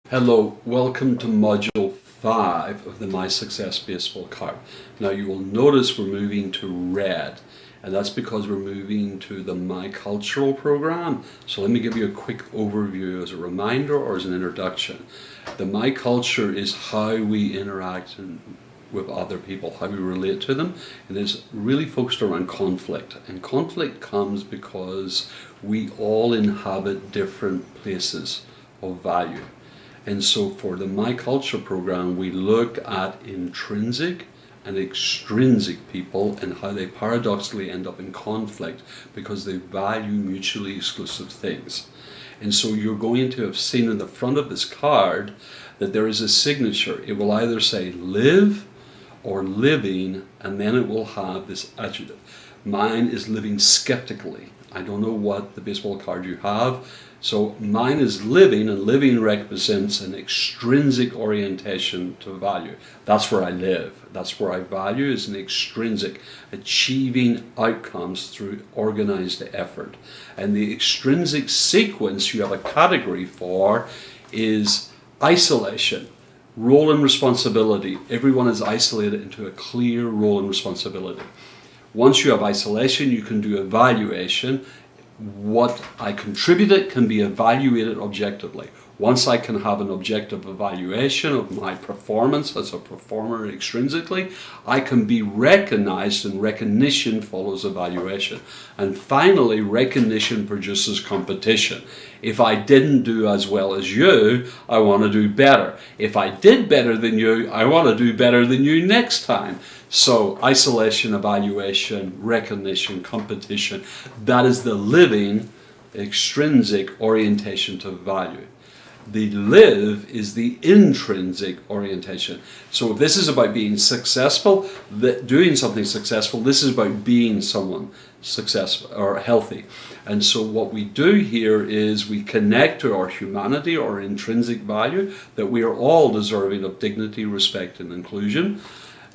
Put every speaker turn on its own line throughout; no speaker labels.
Hello, welcome to Module 5 of the My Success Baseball card. Now you will notice we're moving to red, and that's because we're moving to the My Cultural program. So let me give you a quick overview as a reminder or as an introduction. The My Culture is how we interact with other people, how we relate to them, and it's really focused around conflict. And conflict comes because we all inhabit different places of value. And so for the My Culture program, we look at intrinsic and extrinsic people and how they paradoxically end up in conflict because they value mutually exclusive things. And so you're going to have seen in the front of this card that there is a signature. It will either say live or living, and then it will have this adjective. Mine is living skeptically. I don't know what the baseball card you have. So mine is living, and living represents an extrinsic orientation to value. That's where I live. That's where I value is an extrinsic, achieving outcomes through organized effort. And the extrinsic sequence you have a category for is isolation, role and responsibility. Everyone is isolated into a clear role and responsibility. Once you have isolation, you can do evaluation. What I contributed can be evaluated objectively. Once I can have an objective evaluation of my performance as a performer extrinsically, I can be recognized, and recognition follows evaluation. And finally, recognition produces competition. If I didn't do as well as you, I want to do better. If I did better than you, I want to do better than you next time. So isolation, evaluation, recognition, competition, that is the living extrinsic orientation to value. The live is the intrinsic orientation. So if this is about being successful, doing something successful, this is about being someone successful or healthy. And so what we do here is we connect to our humanity, our intrinsic value, that we are all deserving of dignity, respect, and inclusion.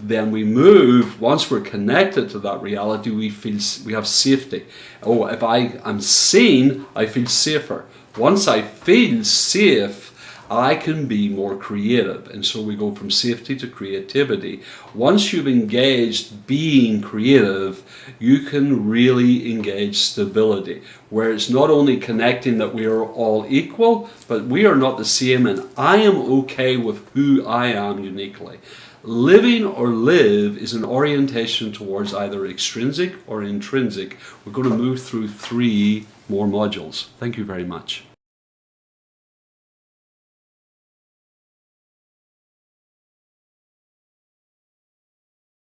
Then we move, once we're connected to that reality, we have safety. Oh, if I am seen, I feel safer. Once I feel safe, I can be more creative. And so we go from safety to creativity. Once you've engaged being creative, you can really engage stability, where it's not only connecting that we are all equal, but we are not the same, and I am okay with who I am uniquely. Living or live is an orientation towards either extrinsic or intrinsic. We're going to move through 3 more modules. Thank you very much.